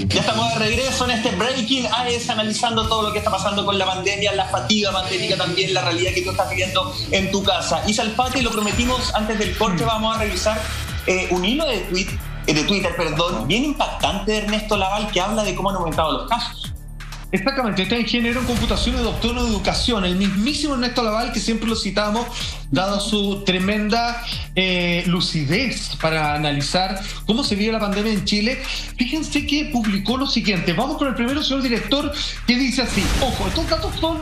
Ya estamos de regreso en este Breaking AES, analizando todo lo que está pasando con la pandemia, la fatiga pandémica también, la realidad que tú estás viviendo en tu casa. Y Salfate, lo prometimos antes del corte, vamos a revisar un hilo de Twitter, bien impactante de Ernesto Laval, que habla de cómo han aumentado los casos. Exactamente, este es ingeniero en computación y doctor en educación, el mismísimo Ernesto Laval, que siempre lo citamos, dado su tremenda lucidez para analizar cómo se vive la pandemia en Chile. Fíjense que publicó lo siguiente. Vamos con el primero, señor director, que dice así: ojo, estos datos son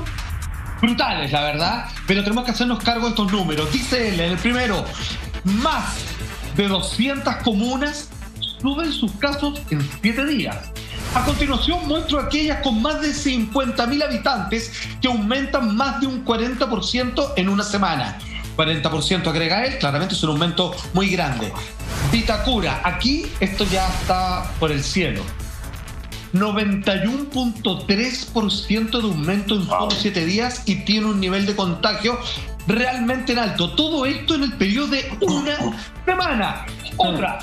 brutales, la verdad, pero tenemos que hacernos cargo de estos números. Dice él, en el primero, más de 200 comunas suben sus casos en 7 días. A continuación muestro aquellas con más de 50.000 habitantes que aumentan más de un 40% en una semana. 40% agrega él, claramente es un aumento muy grande. Vitacura, aquí esto ya está por el cielo. 91.3% de aumento en solo 7 días y tiene un nivel de contagio realmente en alto. Todo esto en el periodo de una semana. Otra,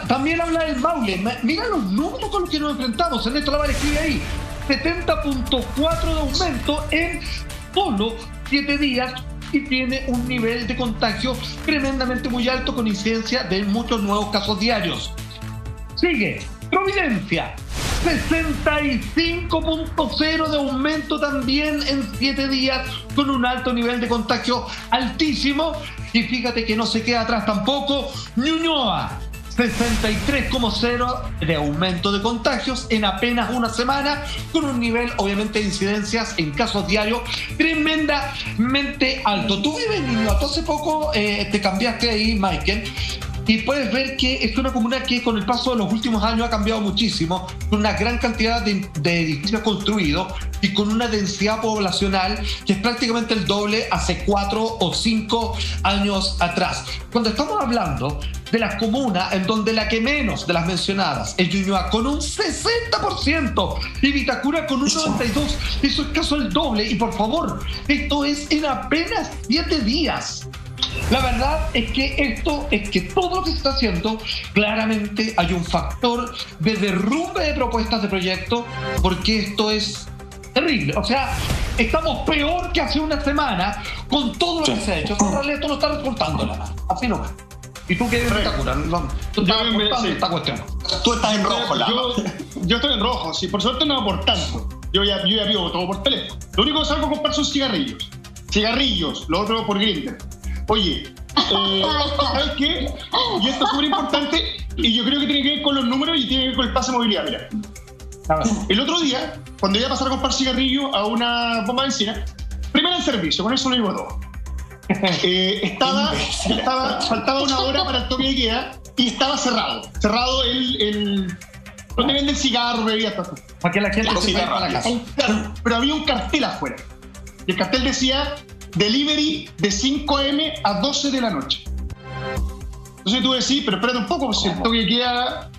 también habla del Maule. Mira los números con los que nos enfrentamos. Ernesto Laval escribe ahí 70.4 de aumento en solo 7 días y tiene un nivel de contagio tremendamente muy alto, con incidencia de muchos nuevos casos diarios. Sigue Providencia, 65.0 de aumento también en 7 días, con un alto nivel de contagio altísimo. Y fíjate que no se queda atrás tampoco Ñuñoa, 63.0 de aumento de contagios en apenas una semana, con un nivel obviamente de incidencias en casos diarios tremendamente alto. Tú vives en Ñuñoa, tú hace poco te cambiaste ahí, Michael, y puedes ver que es una comuna que con el paso de los últimos años ha cambiado muchísimo, con una gran cantidad de edificios construidos y con una densidad poblacional que es prácticamente el doble hace 4 o 5 años atrás. Cuando estamos hablando de las comunas en donde la que menos de las mencionadas es Ñuñoa con un 60% y Vitacura con un 92%, eso es casi el doble. Y por favor, esto es en apenas 7 días. La verdad es que todo lo que se está haciendo, claramente hay un factor de derrumbe de propuestas de proyecto, porque esto es terrible. O sea, estamos peor que hace una semana con todo lo que se ha hecho. En realidad esto no está resultando nada. Así no. ¿Y tú qué eres Vitacura? Tú estás aportando esta cuestión. Tú estás en rojo, yo estoy en rojo, sí, por suerte no aportando. Yo ya vivo todo por teléfono. Lo único que salgo a comprar son cigarrillos. Lo otro por Grindr. Oye, ¿sabes qué? Y esto es súper importante, y yo creo que tiene que ver con los números y tiene que ver con el pase de movilidad. Mira, el otro día, cuando iba a pasar a comprar cigarrillo a una bomba de benzina, primero el servicio, con eso lo digo todo. Faltaba una hora para el toque de queda y estaba cerrado donde venden cigarros, bebidas, para que la gente se vaya para la casa. Pero había un cartel afuera, y el cartel decía: delivery de 5 a.m. a 12 de la noche. Entonces tú decís, pero espérate un poco, pues si el toque de queda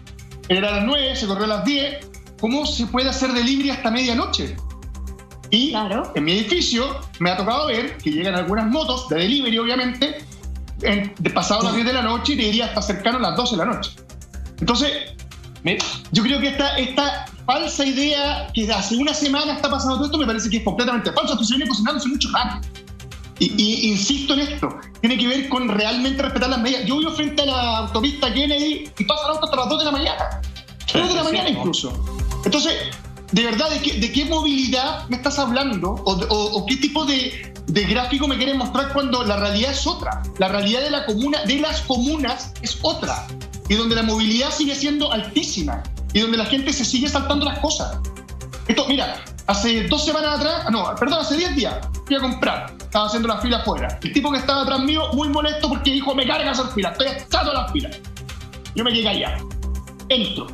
era a las 9, se corrió a las 10, ¿cómo se puede hacer delivery hasta medianoche? Y en mi edificio me ha tocado ver que llegan algunas motos de delivery, obviamente, pasado las 10 de la noche, y te diría hasta cercano a las 12 de la noche. Entonces, yo creo que esta falsa idea que hace una semana está pasando todo esto me parece que es completamente falso. Esto se viene cocinando hace mucho rato. Y insisto en esto, tiene que ver con realmente respetar las medidas. Yo vivo frente a la autopista Kennedy y pasan autos hasta las 2 de la mañana. 3 de la mañana incluso. Entonces, de verdad, ¿de qué movilidad me estás hablando? ¿O qué tipo de gráfico me quieres mostrar cuando la realidad es otra? La realidad de las comunas es otra. Y donde la movilidad sigue siendo altísima. Y donde la gente se sigue saltando las cosas. Esto, mira, hace 2 semanas atrás, hace 10 días, fui a comprar. Estaba haciendo la fila afuera. El tipo que estaba atrás mío, muy molesto porque dijo: me carga hacer fila, estoy echando las filas. Yo me llegué allá. Entro.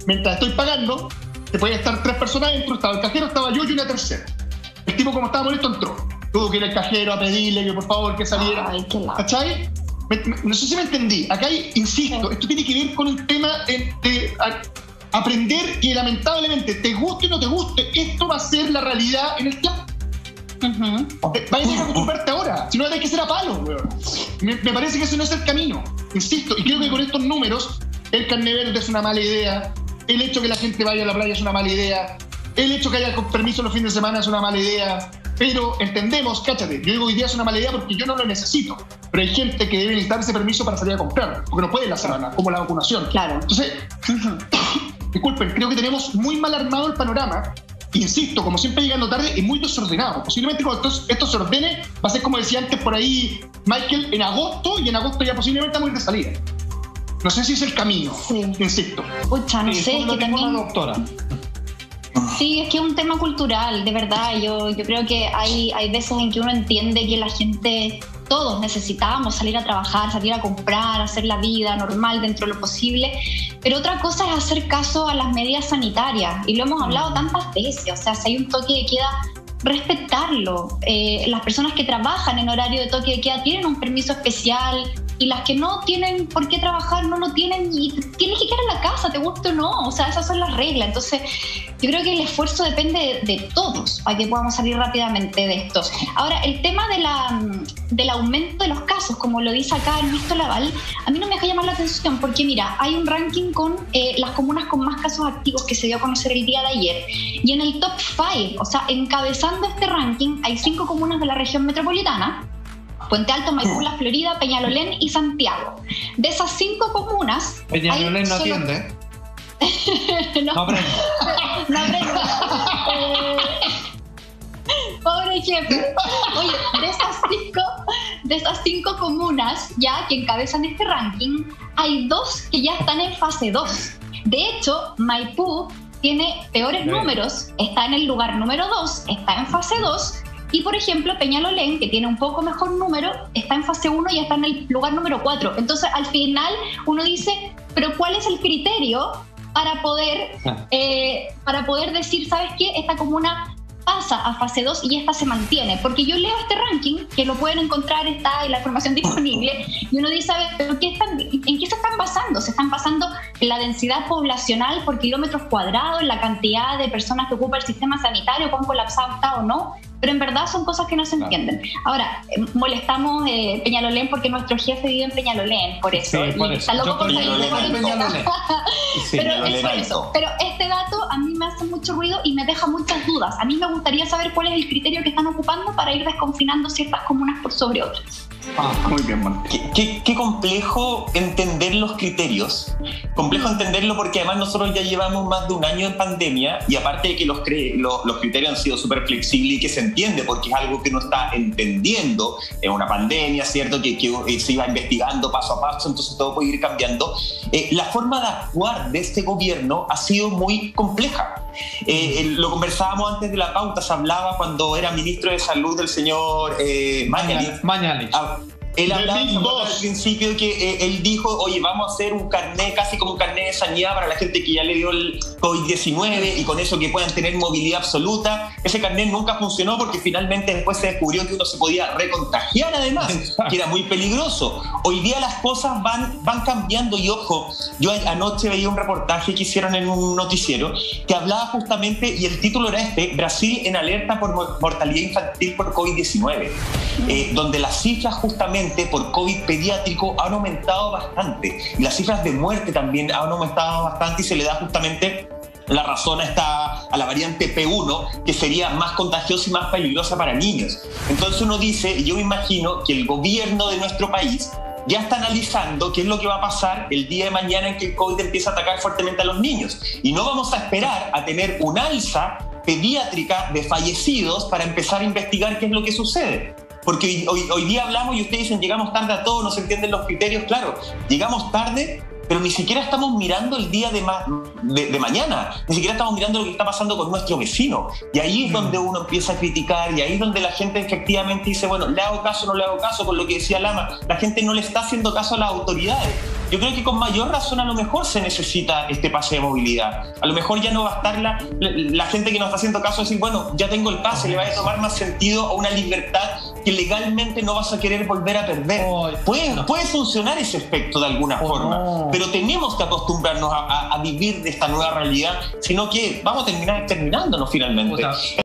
Mientras estoy pagando, que podían estar 3 personas dentro, estaba el cajero, estaba yo y una tercera. El tipo, como estaba molesto, entró. Tuvo que ir al cajero a pedirle que por favor que saliera. ¿Cachai? No sé si me entendí. Acá insisto, esto tiene que ver con un tema de aprender que lamentablemente, te guste o no te guste, esto va a ser la realidad en el tiempo. Vaya a acostumbrarte ahora, si no hay que ser a palo, weón. Me parece que ese no es el camino, insisto, y creo que con estos números el carnet verde es una mala idea, el hecho que la gente vaya a la playa es una mala idea, el hecho que haya permiso los fines de semana es una mala idea, pero entendemos, cáchate, yo digo hoy día es una mala idea porque yo no lo necesito, pero hay gente que debe necesitar ese permiso para salir a comprar, porque no puede la semana, como la vacunación. Claro. Entonces, disculpen, creo que tenemos muy mal armado el panorama. Insisto, como siempre llegando tarde y muy desordenado. Posiblemente cuando esto se ordene, va a ser como decía antes por ahí Michael, en agosto, y en agosto ya posiblemente vamos a ir de salida. No sé si es el camino, insisto. Pucha, no sé, es que también... doctora. Sí, es que es un tema cultural, de verdad. Yo creo que hay veces en que uno entiende que la gente, todos necesitamos salir a trabajar, salir a comprar, hacer la vida normal dentro de lo posible, pero otra cosa es hacer caso a las medidas sanitarias, y lo hemos hablado tantas veces. O sea, si hay un toque de queda, respetarlo. Las personas que trabajan en horario de toque de queda tienen un permiso especial, y las que no tienen por qué trabajar no lo tienen, y tienes que quedar en la casa, te guste o no. O sea, esas son las reglas. Entonces yo creo que el esfuerzo depende de todos para que podamos salir rápidamente de esto. Ahora, el tema del aumento de los casos, como lo dice acá Ernesto Laval, a mí no me deja llamar la atención, porque mira, hay un ranking con las comunas con más casos activos que se dio a conocer el día de ayer, y en el top 5, o sea, encabezando este ranking, hay 5 comunas de la región metropolitana: Puente Alto, Maipú, La Florida, Peñalolén y Santiago. De esas 5 comunas... Peñalolén no atiende. No aprende. Pobre jefe. Oye, de esas cinco comunas ya que encabezan este ranking, hay 2 que ya están en fase 2. De hecho, Maipú tiene peores números, está en el lugar número 2, está en fase 2. Y, por ejemplo, Peñalolén, que tiene un poco mejor número, está en fase 1 y está en el lugar número 4. Entonces, al final, uno dice, ¿pero cuál es el criterio para poder decir, ¿sabes qué? Esta comuna pasa a fase 2 y esta se mantiene. Porque yo leo este ranking, que lo pueden encontrar, está en la información disponible, y uno dice, ¿pero en qué se están basando? ¿Se están basando en la densidad poblacional por kilómetros cuadrados, en la cantidad de personas que ocupa el sistema sanitario, cuán colapsado está o no? Pero en verdad son cosas que no se entienden. Ahora, molestamos Peñalolén porque nuestro jefe vive en Peñalolén, por eso. Sí, por y eso. está loco por Peñalolén. Pero es por eso. Pero este dato a mí me hace mucho ruido y me deja muchas dudas. A mí me gustaría saber cuál es el criterio que están ocupando para ir desconfinando ciertas comunas por sobre otras. Muy bien, man. Qué complejo entender los criterios. Complejo entenderlo porque además nosotros ya llevamos más de un año en pandemia, y aparte de que los criterios han sido súper flexibles y que se entiende porque es algo que uno está entendiendo en una pandemia, ¿cierto? Que se iba investigando paso a paso, entonces todo puede ir cambiando. La forma de actuar de este gobierno ha sido muy compleja. Lo conversábamos antes de la pauta, se hablaba cuando era ministro de Salud el señor Mañalich. Él hablaba al principio que él dijo, oye, vamos a hacer un carnet, casi como un carnet de sanidad para la gente que ya le dio el COVID-19, y con eso que puedan tener movilidad absoluta. Ese carnet nunca funcionó porque finalmente después se descubrió que uno se podía recontagiar además, que era muy peligroso. Hoy día las cosas van cambiando, y ojo, yo anoche veía un reportaje que hicieron en un noticiero que hablaba justamente, y el título era Brasil en alerta por mortalidad infantil por COVID-19, donde las cifras justamente por COVID pediátrico han aumentado bastante, y las cifras de muerte también han aumentado bastante, y se le da justamente la razón a la variante P1, que sería más contagiosa y más peligrosa para niños. Entonces uno dice, yo me imagino que el gobierno de nuestro país ya está analizando qué es lo que va a pasar el día de mañana en que el COVID empieza a atacar fuertemente a los niños, y no vamos a esperar a tener un alza pediátrica de fallecidos para empezar a investigar qué es lo que sucede. Porque hoy día hablamos y ustedes dicen, llegamos tarde a todo, no se entienden los criterios. Claro, llegamos tarde, pero ni siquiera estamos mirando el día de mañana, ni siquiera estamos mirando lo que está pasando con nuestro vecino. Y ahí es donde uno empieza a criticar, y ahí es donde la gente efectivamente dice, bueno, ¿le hago caso o no le hago caso? Con lo que decía Lama, la gente no le está haciendo caso a las autoridades. Yo creo que con mayor razón a lo mejor se necesita este pase de movilidad. A lo mejor ya no va a estar la gente que no está haciendo caso decir, bueno, ya tengo el pase, le va a tomar más sentido a una libertad que legalmente no vas a querer volver a perder. Puede funcionar ese aspecto de alguna forma, pero tenemos que acostumbrarnos a vivir de esta nueva realidad, sino que vamos a terminar terminándonos finalmente.